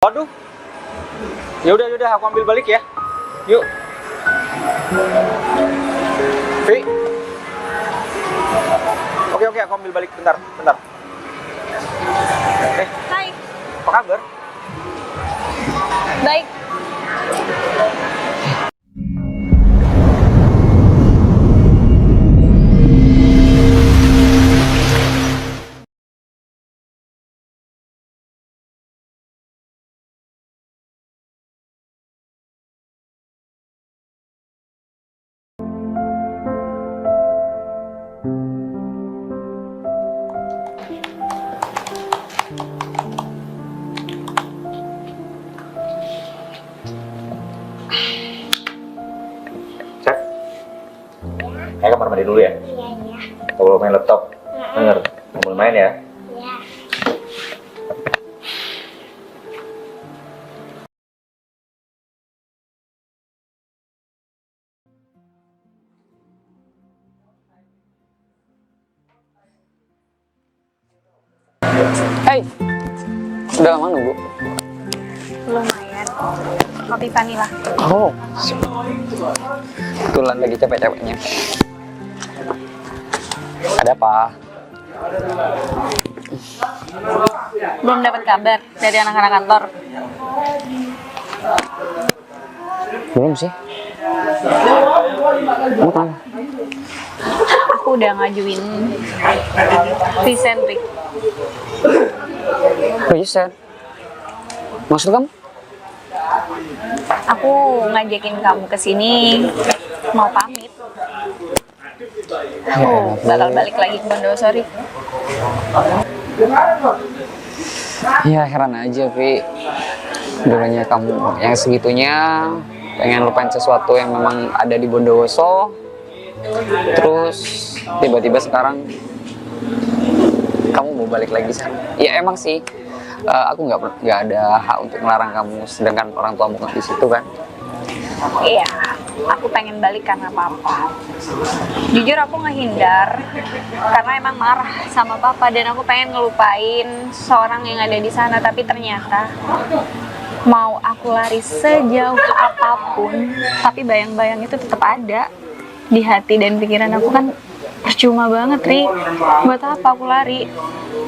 Waduh. Ya udah aku ambil balik ya. Yuk. Vi. Oke, aku ambil balik bentar. Hai, Apa kabar? baik. Cek. Kayak kamar mandi dulu ya? Iya. Kalau main laptop. Bener. Mau main ya? Iya. Hai, udah lama nunggu? Lumayan. Kopi vanilla. Oh, kebetulan lagi capek-capeknya. Ada apa? Belum dapat kabar dari anak-anak kantor. Belum sih. Bukan. Aku udah ngajuin Vicentri. Reset. Maksud kamu? Aku ngajakin kamu ke sini mau pamit. Aku bakal balik lagi ke Bondosari. Ya heran aja, Vi. Dulunya kamu yang segitunya pengen lupain sesuatu yang memang ada di Bondowoso. Terus tiba-tiba sekarang kamu mau balik lagi sana. Ya emang sih, aku nggak ada hak untuk melarang kamu, sedangkan orang tuamu nggak di situ kan. Iya, aku pengen balik karena papa. Jujur aku ngehindar karena emang marah sama papa dan aku pengen ngelupain seorang yang ada di sana, tapi ternyata mau aku lari sejauh apapun, tapi bayang-bayang itu tetap ada di hati dan pikiran aku kan. Percuma banget, Ri. Buat apa aku lari?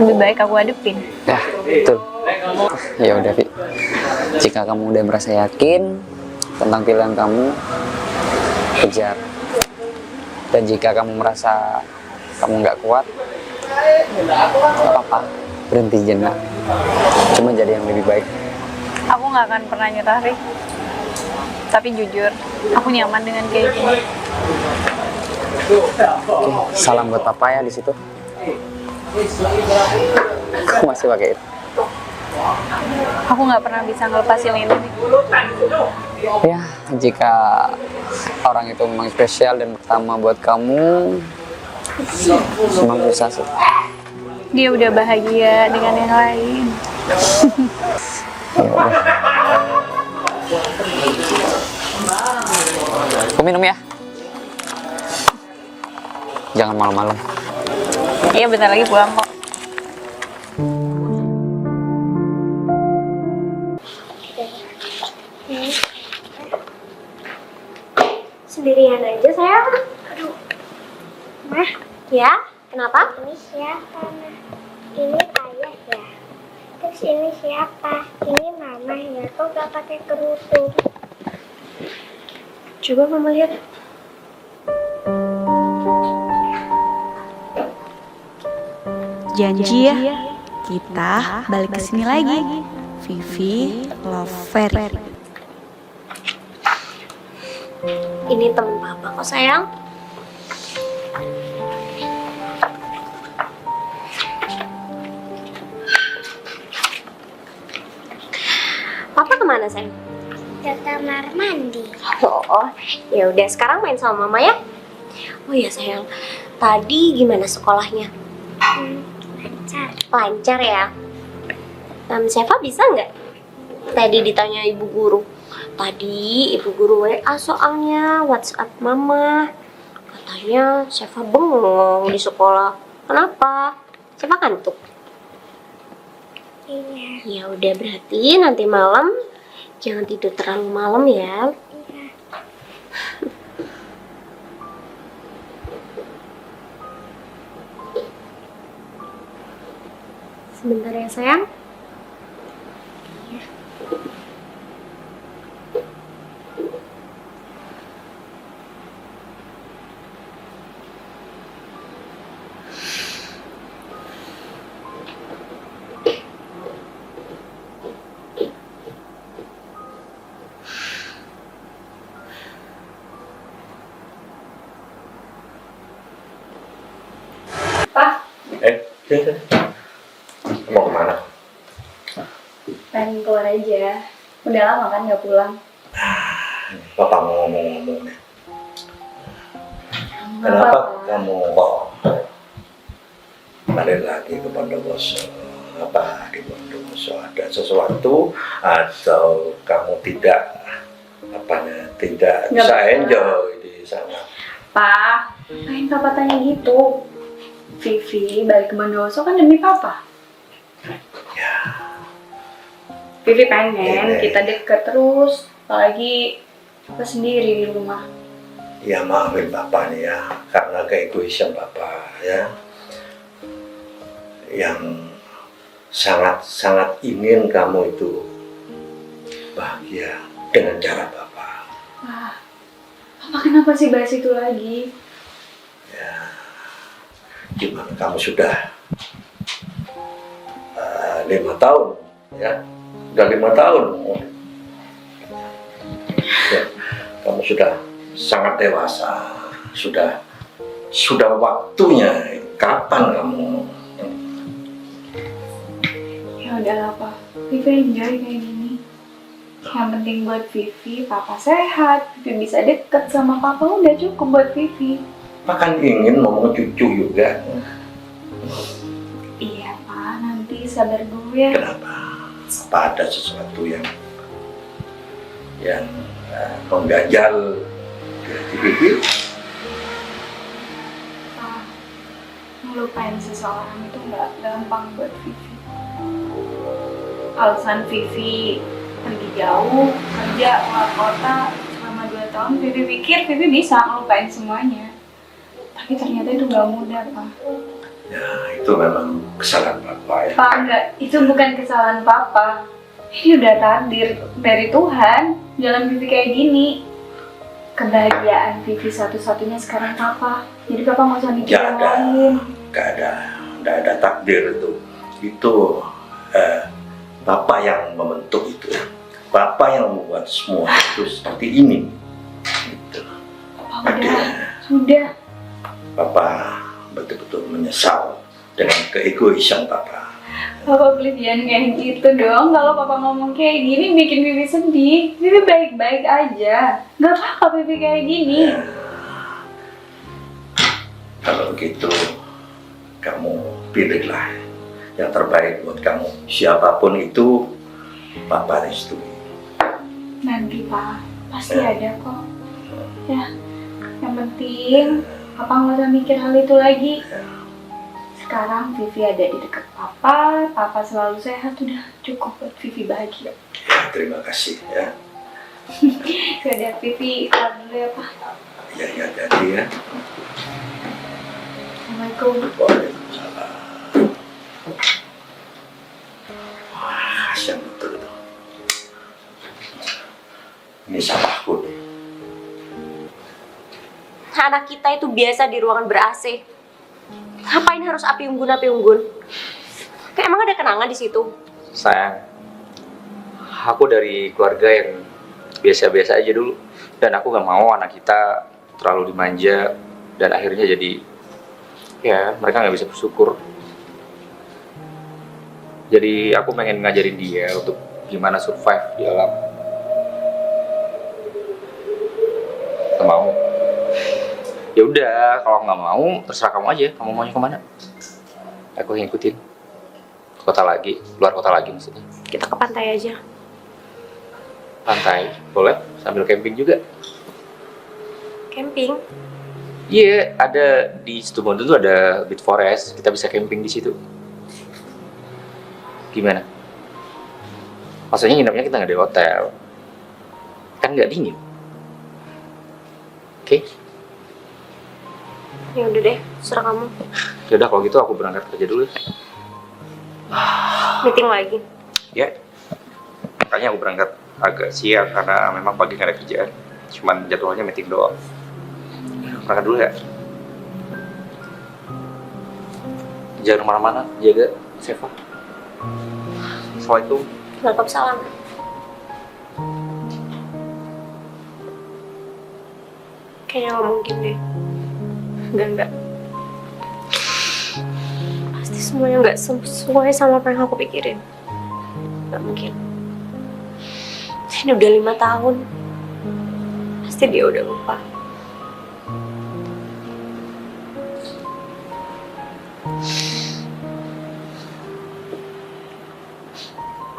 Lebih baik aku hadepin. Ya, betul. Ya udah, Vi. Jika kamu udah merasa yakin tentang pilihan kamu, kejar. Dan jika kamu merasa kamu nggak kuat, nggak apa-apa, berhenti jenak. Cuma jadi yang lebih baik. Aku nggak akan pernah nyerah, Ri. Tapi jujur, aku nyaman dengan kayak gini. Oke, salam buat papa ya di situ. Aku masih pakai itu. Aku nggak pernah bisa ngelepasin ini. Ya, jika orang itu memang spesial dan pertama buat kamu, memang bisa sih. Dia udah bahagia dengan yang lain. Ya udah. Aku minum ya. Jangan malam-malam. Iya, bentar lagi pulang kok. Sendirian aja sayang. Aduh. Mah, ya? Kenapa? Ini siapa, Mah? Ini ayah ya. Terus ini siapa? Ini mama ya. Kok gak pakai kerudung? Coba mama lihat. Janji ya, kita balik ke sini lagi. Vivi Lover. Ini temen papa kok sayang. Papa kemana sayang? Ke kamar mandi. Oh, ya udah sekarang main sama mama ya. Oh ya sayang, tadi gimana sekolahnya? Lancar. Lancar ya. Seva bisa nggak? Tadi ditanya ibu guru. Tadi ibu guru WA soalnya WhatsApp mama. Katanya Seva bengong di sekolah. Kenapa? Seva kantuk. Iya. Ya udah, berarti nanti malam jangan tidur terlalu malam ya. Sebentar ya sayang. Sini. Mau kemana? Pengen keluar aja. Udah lama kan nggak pulang. Papa mau ngomong-ngomong nih. Kenapa kamu kok balik lagi ke Bondowoso? Apa di Bondowoso ada sesuatu atau kamu tidak tidak bisa enjoy di sana? Pak, pengen papa tanya gitu. Vivi balik ke Bondowoso kan demi papa. Ya. Vivi pengen Ini. kita deket terus, apalagi papa sendiri di rumah. Ya maafin Bapak nih ya, karena keegoisan Bapak ya, yang sangat ingin kamu itu bahagia dengan cara Bapak. Wah, papa kenapa sih bahas itu lagi? Ya, gimana kamu sudah 5 tahun ya, udah 5 tahun ya, kamu sudah sangat dewasa, sudah waktunya. Kapan kamu? Ya udahlah Pak, Vivi enjoy kayak gini. Yang penting buat Vivi, papa sehat, Vivi bisa deket sama papa, udah cukup buat Vivi. Pak kan ingin ngomong cucu juga. Iya Pak, nanti sabar dulu ya. Kenapa? Apa ada sesuatu yang mengganjal di Vivi? Pak, ngelupain seseorang itu nggak gampang buat Vivi. Alasan Vivi pergi jauh, kerja keluar kota selama 2 tahun, Vivi pikir Vivi bisa ngelupain semuanya. Tapi ternyata itu nggak mudah, Pak. Ya, itu memang kesalahan Bapak ya. Pak, enggak, itu bukan kesalahan Papa. Ini udah takdir dari Tuhan, jalan Vivi kayak gini. Kebahagiaan Vivi satu-satunya sekarang Papa. Jadi Papa nggak usah mikir yang lain. Gak ada takdir itu. Itu Bapak yang membentuk itu ya. Bapak yang membuat semua itu seperti ini. Gitu. Papa sudah. Papa betul-betul menyesal dengan keegoisan Papa. Papa please jangan kayak gitu dong. Kalau Papa ngomong kayak gini bikin Vivi sedih. Vivi baik-baik aja. Gak apa-apa Vivi kayak gini. Ya. Kalau begitu, kamu pilihlah yang terbaik buat kamu. Siapapun itu, Papa restui. Nanti Pak, pasti ada kok. Ya, yang penting Papa nggak usah mikir hal itu lagi. Sekarang Vivi ada di dekat Papa, Papa selalu sehat, udah cukup buat Vivi bahagia. Ya, terima kasih ya. Sudah Vivi keluar dulu ya Pak. Ya, jadi ya. Assalamualaikum. Waalaikumsalam. Wah, kasihan betul itu. Ini salahku nih. Anak kita itu biasa di ruangan ber-AC. Ngapain harus api unggun? Kayak emang ada kenangan di situ? Sayang, aku dari keluarga yang biasa-biasa aja dulu. Dan aku gak mau anak kita terlalu dimanja. Dan akhirnya jadi, ya mereka gak bisa bersyukur. Jadi aku pengen ngajarin dia untuk gimana survive di alam. Gak mau. Ya udah, kalau nggak mau terserah kamu aja. Kamu maunya kemana? Aku ngikutin. Kota lagi, luar kota lagi maksudnya. Kita ke pantai aja. Pantai, boleh. Sambil camping juga. Camping? Iya, ada di Situbondo tuh ada Beach Forest. Kita bisa camping di situ. Gimana? Maksudnya nginepnya kita nggak di hotel. Kan nggak dingin. Oke? Ya udah deh, serah kamu. Yaudah kalau gitu aku berangkat kerja dulu. Meeting lagi. Ya. Makanya aku berangkat agak siang karena memang pagi nggak ada kerjaan. Cuman jadwalnya meeting doang. Berangkat dulu ya. Jangan kemana-mana, jaga Seva. Assalamualaikum. Waalaikumsalam. Kayaknya nggak mungkin deh. Enggak. Pasti semuanya nggak sesuai sama apa yang aku pikirin. Nggak mungkin. Ini udah 5 tahun. Pasti dia udah lupa.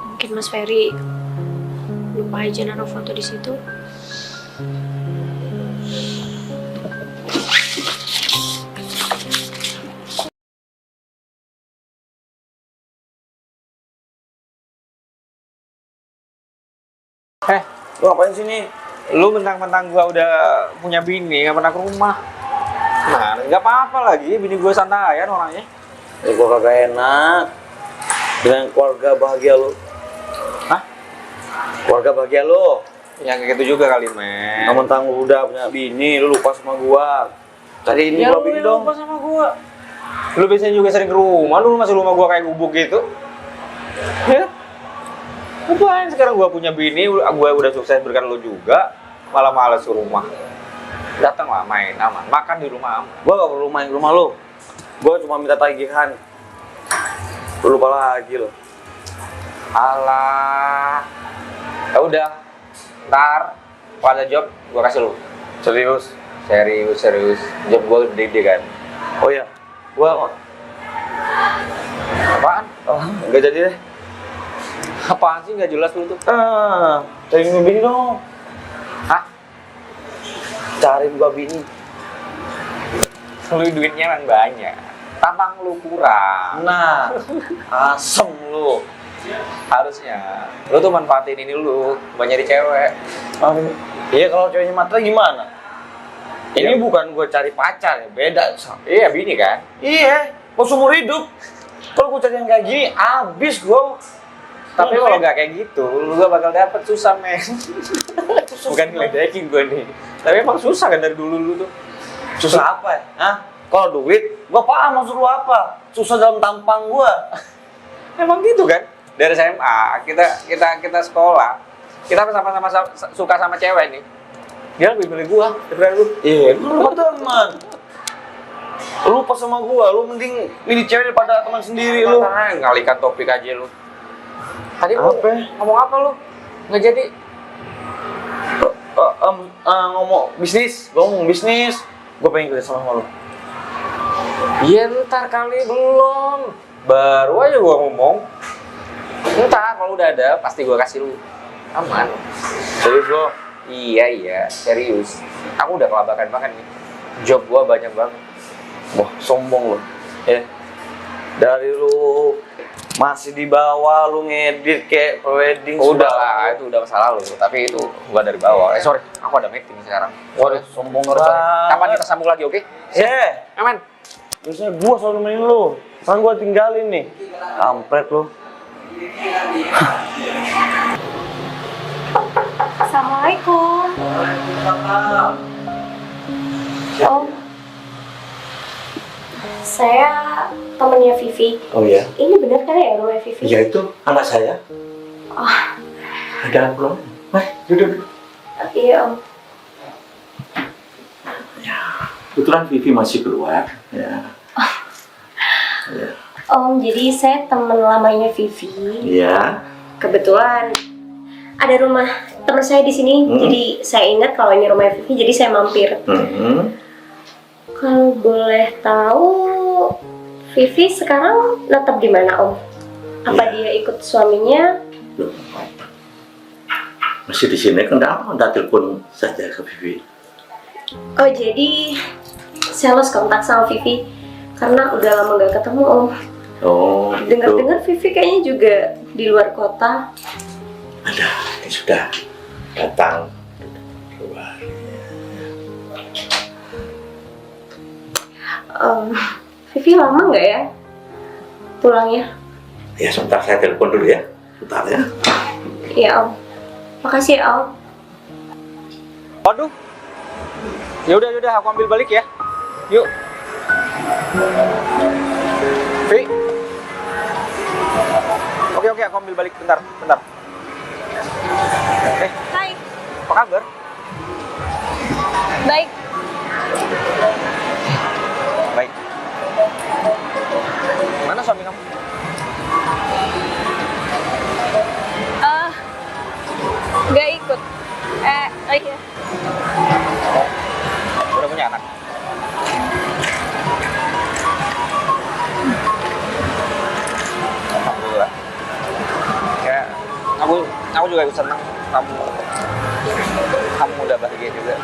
Mungkin Mas Ferry lupa aja naruh foto di situ. Lu ngapain sini? Lu mentang-mentang gua udah punya bini, nggak pernah ke rumah. Nah, nggak apa-apa lagi, bini gua santaian orangnya. Ya gua kagak enak dengan keluarga bahagia lu. Hah? Keluarga bahagia lu. Ya kayak gitu juga kali, men. Mentang lu udah punya bini, lu lupa sama gua. Cari ini Ya gua lu bini yang dong. lupa sama gua. Lu biasanya juga sering ke rumah, lu masih rumah gua kayak gubuk gitu. Ya? Ngapain sekarang gua punya bini, gua udah sukses berkat lu juga, malah males ke rumah. Datang lah main aman, makan di rumah aman. Gua gak perlu main ke rumah lu. Gua cuma minta tagihan. Lu lupa lagi lo. Alah. Ya udah. Ntar kalau ada job gua kasih lu. Serius? Serius. Job gua gede kan. Oh iya. Gua Apaan? nggak jadi deh. Apaan sih nggak jelas lu tuh? Cari gua bini dong. Hah? Cariin gua bini. Lu duitnya kan banyak. Tampang lu kurang. Nah, asem lu. Harusnya lu tuh manfaatin ini lu buat nyari cewek. Iya, kalau ceweknya matre gimana? Ini bukan gua cari pacar ya, beda. Iya bini kan. Iya, gua seumur hidup. Kalau gua cari yang kayak gini, abis gua. Tapi kalau nggak kayak gitu, lu gak bakal dapet, susah men. Bukan ngeledekin gue nih. Tapi emang susah kan dari dulu lu tuh. Susah apa ya? Hah? Kalau duit, gua paham maksud lu apa. Susah dalam tampang gua. Emang gitu kan? Dari SMA kita sekolah, kita sama-sama suka sama cewek nih. Dia lebih milih gua daripada lu. Iya, lu teman. Lu pas sama gua, lu mending milih cewek daripada teman sendiri lu. Ngalikan topik aja lu. Tadi lu Apa? ngomong apa lu? Nggak jadi. Ngomong bisnis, gua ngomong bisnis. Gua pengen kerja sama lu. Iya ntar kali belum. Baru aja gua ngomong. Ntar kalau udah ada pasti gua kasih lu. Aman. Serius lo? Iya, serius. Aku udah kelabakan banget nih. Job gua banyak banget. Wah, sombong lo. Ya. Dari lu masih di bawah, lu ngedit kayak wedding. Udah lah, itu udah masa lalu. Tapi itu gua dari bawah. Sorry, aku ada meeting sekarang. Waduh, sombong Sorry. banget. Kapan kita sambung lagi, oke? Aman. Biasanya gua selalu nemenin lu. Sekarang gua tinggalin nih. Kampret lu. Assalamualaikum. Om. Saya temannya Vivi. Oh ya? Ini benar kan ya rumah Vivi? Ya itu anak saya. Oh, Ada belum? Duduk. iya Om. Kebetulan Vivi masih keluar. Ya. Om, jadi saya teman lamanya Vivi. Iya. Kebetulan ada rumah teman saya di sini. Jadi saya ingat kalau ini rumah Vivi, jadi saya mampir. Kalau boleh tahu, Vivi sekarang tetap di mana Om? Apa dia ikut suaminya? Masih di sini kan udah telepon saja ke Vivi. Oh, jadi saya lost kontak sama Vivi karena udah lama gak ketemu Om. Oh, gitu. Dengar-dengar Vivi kayaknya juga di luar kota. Ada, ini sudah datang keluar. Vivi lama nggak ya pulangnya? Ya sebentar saya telepon dulu ya. Sebentar ya. Iya Om. Makasih ya Om. Waduh. Ya udah aku ambil balik ya. Yuk. Vi. Oke, aku ambil balik bentar. Hai. Apa kabar? Baik. Baik. Mana suami kamu? Nggak ikut. Iya. Udah punya anak? Alhamdulillah. Ya, aku juga ikut senang kamu udah bahagia juga.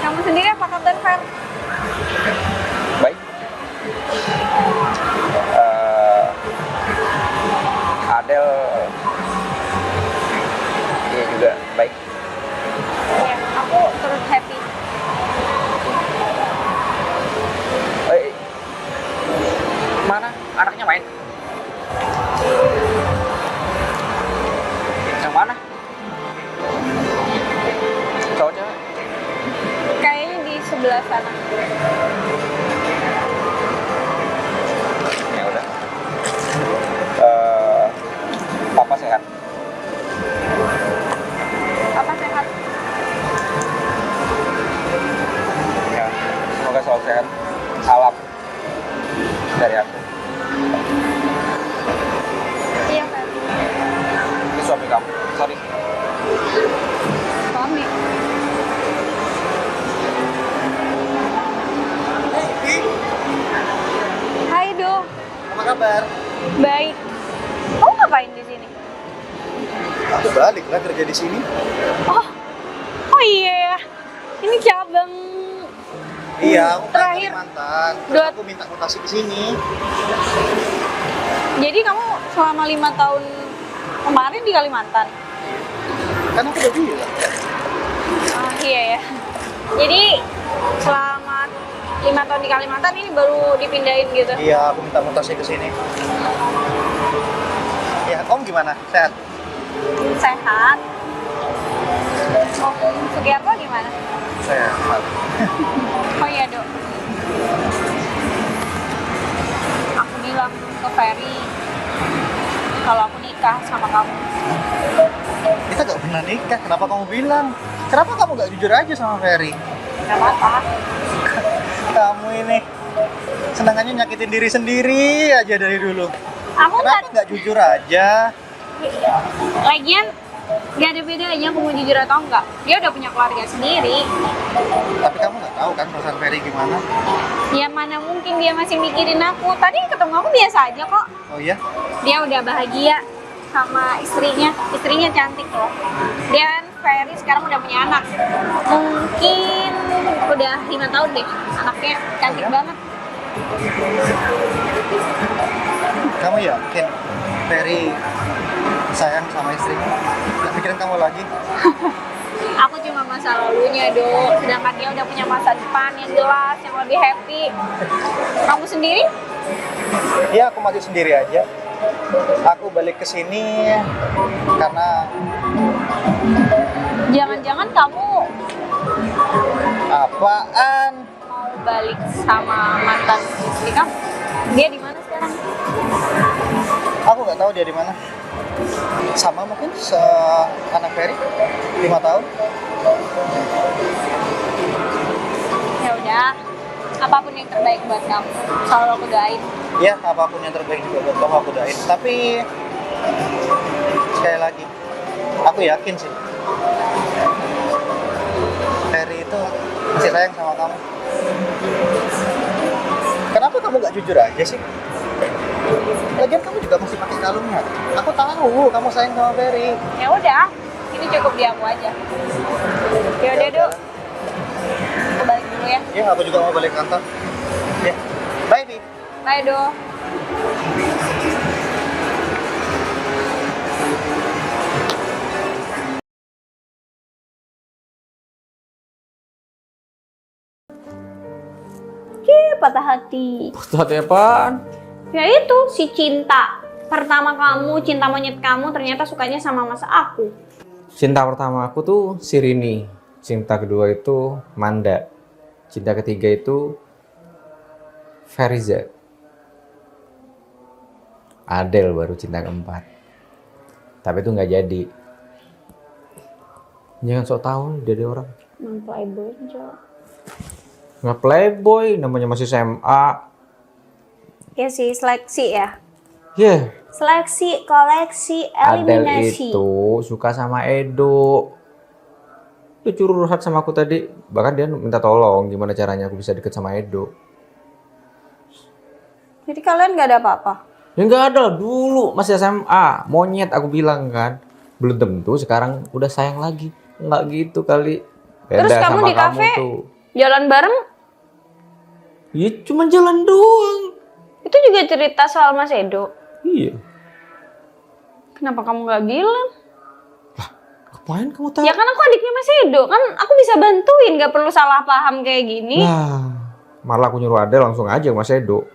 Kamu sendiri apa kabar, Fer? Baik. Adel iya juga baik. Iya, aku turut happy. Mana anaknya main? Yang mana? Cowok cewek? Kayaknya di sebelah sana. Ya udah. Papa sehat. Apa sehat? Ya, semoga selalu sehat. Salam dari aku. Iya, Fer. Ini suami kamu. Sorry. Suami. Hai, Do. Apa kabar? Baik. Kamu ngapain di sini? Aku balik lah kerja di sini. Oh iya ya. Ini cabang. Iya, aku kan Terakhir. Kalimantan. Terus Dua- aku minta mutasi ke sini. Jadi kamu selama 5 tahun kemarin di Kalimantan? Kan aku udah bilang. Oh iya ya. Jadi selama 5 tahun di Kalimantan ini baru dipindahin gitu? Iya, aku minta mutasi ke sini. Ya, Om gimana? Sehat? Sehat. Om Sugiarto gimana? Sehat. Oh iya, Dok. Aku bilang ke Ferry kalau aku nikah sama kamu. Kita gak pernah nikah, kenapa kamu bilang? Kenapa kamu gak jujur aja sama Ferry? Gak apa-apa. Kamu ini senangannya nyakitin diri sendiri aja dari dulu. Aku Kenapa gak jujur aja? Lagian gak ada bedanya aku mau jujur atau enggak. Dia udah punya keluarga sendiri. Tapi kamu gak tahu kan perasaan Ferry gimana? Ya mana mungkin dia masih mikirin aku. Tadi ketemu aku biasa aja kok. Oh iya? Dia udah bahagia sama istrinya. Istrinya cantik loh. Dan Ferry sekarang udah punya anak. Mungkin udah 5 tahun deh. Anaknya cantik banget. Kamu yakin Ferry sayang sama istrinya? Gak mikirin kamu lagi? Aku cuma masa lalunya, Dok. Sedangkan dia udah punya masa depan yang jelas, yang lebih happy. Kamu sendiri? Ya, aku masih sendiri aja. Aku balik ke sini karena Jangan-jangan kamu apaan? mau balik sama mantan istri kamu? Dia di mana sekarang? Aku nggak tahu dia di mana. Sama mungkin anak Ferry 5 tahun. Ya udah, apapun yang terbaik buat kamu, selalu aku doain. Ya, apapun yang terbaik juga buat kamu aku doain. Tapi sekali lagi, aku yakin sih Ferry itu masih sayang sama kamu. Kenapa kamu nggak jujur aja sih? Lagian kamu juga masih pakai kalungnya. Aku tahu kamu sayang sama Ferry. Ya udah, ini cukup di aku aja. Ya udah, Dok. Aku balik dulu ya. Ya, aku juga mau balik kantor. Ya, bye, Bi. Bye, Dok. patah hati. Patah hati apaan? Ya itu, si cinta. Pertama kamu, cinta monyet kamu ternyata sukanya sama masa aku. Cinta pertama aku tuh si Rini. Cinta kedua itu Manda. Cinta ketiga itu Feriza. Adele baru cinta keempat. Tapi itu nggak jadi. Jangan sok tahu jadi orang. Emang playboy aja. Nggak playboy, namanya masih SMA. Ya sih, seleksi ya. Yeah. Seleksi, koleksi, Adele eliminasi. itu suka sama Edo. Dia curhat sama aku tadi. Bahkan dia minta tolong gimana caranya aku bisa deket sama Edo. Jadi kalian gak ada apa-apa? Ya nggak ada, dulu masih SMA. Monyet aku bilang kan. Belum tentu sekarang udah sayang lagi. Nggak gitu kali. Beda Terus kamu sama di kafe tuh. jalan bareng? Ya cuma jalan doang. Itu juga cerita soal Mas Edo. Iya. Kenapa kamu gak bilang? Ngapain kamu tahu? Ya kan aku adiknya Mas Edo, kan aku bisa bantuin, gak perlu salah paham kayak gini. Nah, malah aku nyuruh Adele langsung aja ke Mas Edo.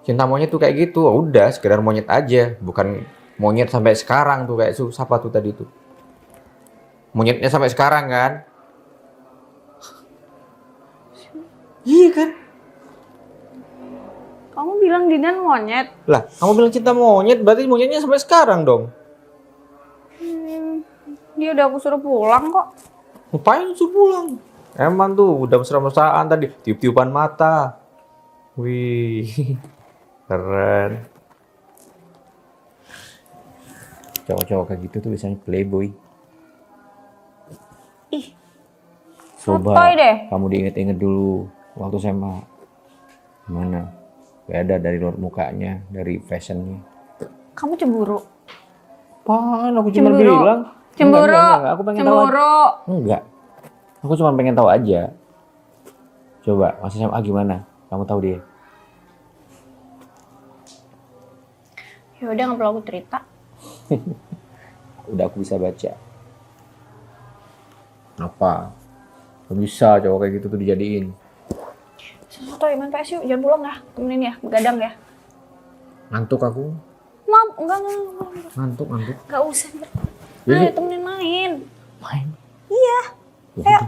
Cinta monyet tuh kayak gitu, udah sekedar monyet aja, bukan monyet sampai sekarang tuh kayak siapa tuh tadi tuh. Monyetnya sampai sekarang kan? Iya kan? Kamu bilang Dinan monyet. Lah, kamu bilang cinta monyet, berarti monyetnya sampai sekarang dong. Dia udah aku suruh pulang kok. Ngapain suruh pulang? Emang tuh udah mesra-mesraan tadi, tiup-tiupan mata. Wih, keren. Cowok-cowok kayak gitu tuh biasanya playboy. Ih, Coba sotoy deh. kamu diinget-inget dulu waktu SMA. Gimana? Beda dari luar mukanya, dari fashionnya. Kamu cemburu? Apaan? Aku cuma Cemburu. bilang. Cemburu. Enggak. Aku pengen tahu aja. Cemburu. Enggak. Aku cuma pengen tahu aja. Coba, masih SMA gimana? Kamu tahu dia? Ya udah nggak perlu aku cerita. Udah aku bisa baca. Apa? Gak bisa cowok kayak gitu tuh dijadiin. Sotoy, main PS yuk, jangan pulang ya. Temenin ya, begadang ya. Ngantuk aku. Enggak. Ngantuk. Enggak usah. Jadi- Ayo temenin main. Main. Iya. Ya Ayo. udah.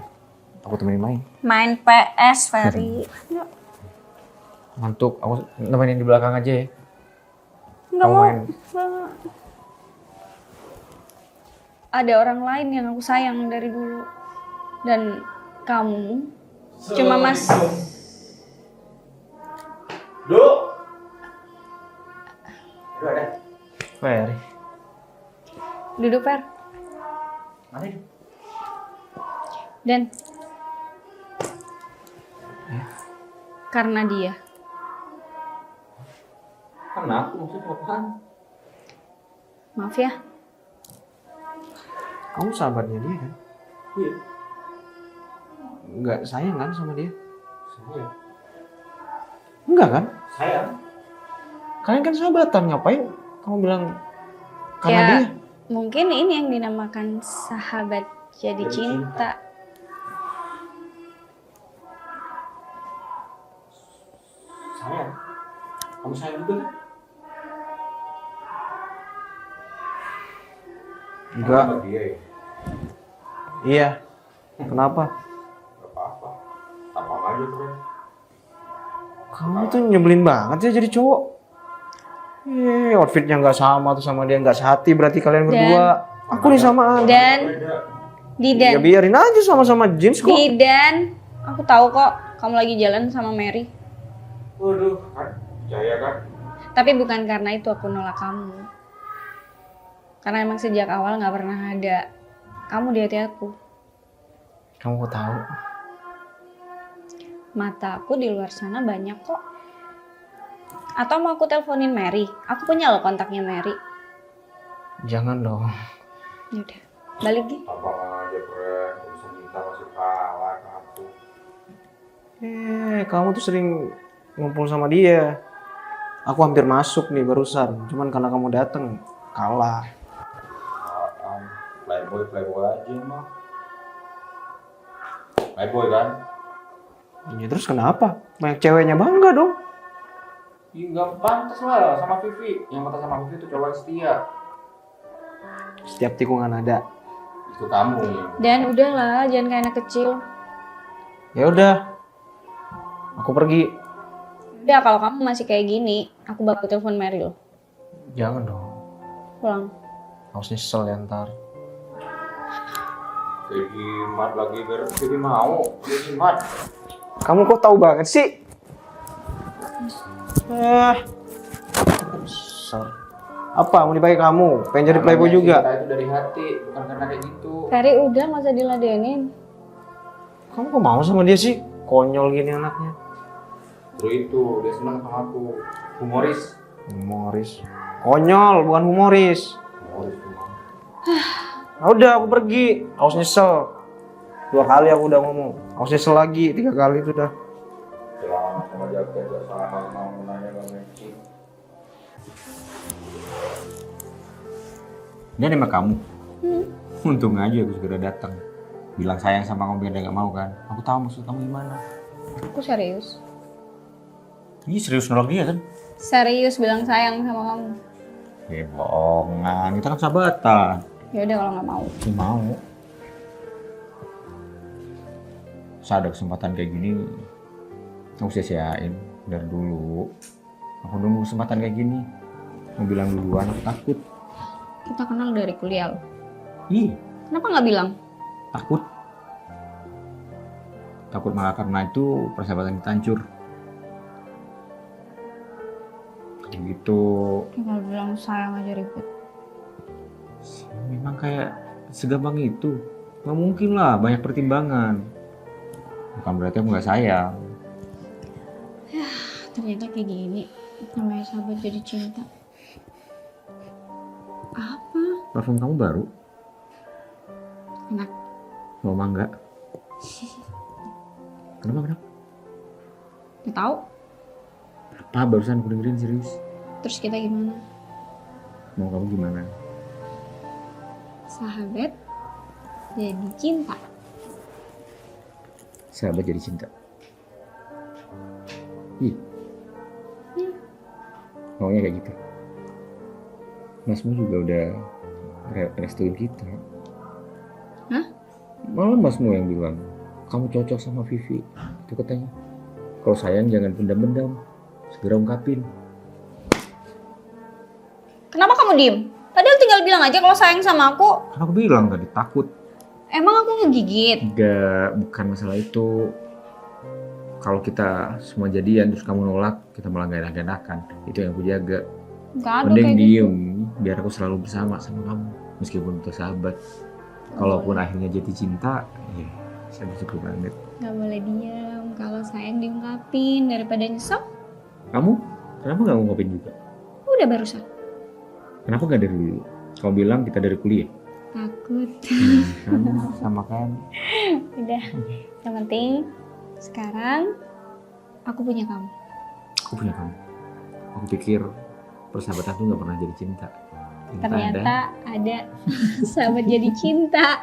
Aku temenin main. Main PS, Ferry. Yuk. Ngantuk. Aku nemenin di belakang aja ya. Enggak Kamu mau. main. Enggak. Ada orang lain yang aku sayang dari dulu. Dan kamu cuma mas... Ferry. Duduk, Fer. Mana itu? Dan karena dia. Karena aku maksudnya apaan? Maaf ya. Kamu sahabatnya dia kan? Iya. Enggak sayang kan sama dia? Sayang. Enggak kan? Sayang. Kalian kan sahabatan, ngapain kamu bilang karena Ya, dia? mungkin ini yang dinamakan sahabat jadi cinta. Sayang. Kamu sayang juga kan? Enggak. Dia ya? Iya. Kenapa? Gak apa-apa. Sama aja keren. Kamu tuh nyebelin banget ya jadi cowok. Outfitnya nggak sama tuh sama dia, nggak sehati berarti kalian berdua. Aku nih samaan. Dan Ya Didan, biarin aja sama-sama jeans kok. Didan, aku tahu kok kamu lagi jalan sama Mary. Waduh, kan? Percaya kan? Tapi bukan karena itu aku nolak kamu. Karena emang sejak awal nggak pernah ada kamu di hati aku. Kamu kok tahu? Mata aku di luar sana banyak kok. Atau mau aku teleponin Mary? Aku punya loh kontaknya Mary. Jangan dong. Yaudah, balik Gi. Abang aja keren, bisa minta masih kalah ke aku. Kamu tuh sering ngumpul sama dia. Aku hampir masuk nih barusan, cuman karena kamu dateng kalah. Playboy aja mah. Playboy kan? Ya terus kenapa? Banyak ceweknya bangga dong. Ih, nggak pantas lah sama Vivi. Yang pantas sama Vivi itu cowok yang setia. Setiap tikungan ada. Itu kamu. Dan udahlah, jangan kayak anak kecil. Ya udah. Aku pergi. Udah, kalau kamu masih kayak gini, aku bakal telepon Meryl. Jangan dong. Pulang. Harus nyesel ya ntar. Kayak jimat lagi biar Vivi mau. Kayak jimat. Kamu kok tahu banget sih? Nyesel. Apa mau dipakai kamu? Pengen jadi playboy juga? Cinta itu dari hati, bukan karena kayak gitu. Ferry udah, nggak usah diladenin. Kamu kok mau sama dia sih? Konyol gini anaknya. Terus itu, dia senang sama aku. Humoris. Humoris. Konyol, bukan humoris. Humoris cuma. Nah, udah aku pergi. Harus nyesel. 2 kali aku udah ngomong. Harus nyesel lagi 3 kali itu udah. Jangan sama jaga, jangan mau nanya sama Meki. Dia nembak kamu. Untung aja aku segera datang. Bilang sayang sama kamu biar dia gak mau kan. Aku tahu maksud kamu gimana. Aku serius. Ini serius nolak dia kan? Serius bilang sayang sama kamu. Ya bohongan, kita kan sahabatan. Ya udah kalau nggak mau. Ya mau. Saat ada kesempatan kayak gini, aku sia-siain dari dulu. Aku nunggu kesempatan kayak gini. Mau bilang duluan, aku takut. Kita kenal dari kuliah loh. Ih, Kenapa nggak bilang? takut. Takut malah karena itu persahabatan kita hancur. Kayak gitu. Tinggal bilang sayang aja ribet. Memang kayak segampang itu. Nggak mungkin lah, banyak pertimbangan. Bukan berarti aku nggak sayang. Ternyata kayak gini. Namanya sahabat jadi cinta. Apa? Parfum kamu baru? Enak. Mau mangga? Kenapa? Nggak tahu. Apa barusan aku dengerin serius? Terus kita gimana? Mau kamu gimana? Sahabat jadi cinta. Sahabat jadi cinta. Ih. Maunya kayak gitu. Masmu juga udah restuin kita. Hah? Malah masmu yang bilang kamu cocok sama Vivi. Itu katanya. Kalau sayang jangan pendam-pendam. Segera ungkapin. Kenapa kamu diem? Padahal tinggal bilang aja kalau sayang sama aku. Kan aku bilang tadi takut. Emang aku ngegigit? Enggak, bukan masalah itu. Kalau kita semua jadian terus kamu nolak, kita malah gak enak-enakan. Itu yang aku jaga. Gak ada Mending kayak diem, gitu. biar aku selalu bersama sama kamu. Meskipun untuk sahabat. Kalaupun akhirnya jadi cinta, ya saya bersyukur banget. Gak boleh diem. Kalau sayang diungkapin daripada nyesel. Kamu? Kenapa gak ngungkapin juga? Udah barusan. Kenapa gak dari dulu? Kau bilang kita dari kuliah. Takut. Kan, sama kan? Udah. Yang penting sekarang aku punya kamu. Aku punya kamu. Aku pikir persahabatan tuh gak pernah jadi cinta. Ternyata ada sahabat jadi cinta.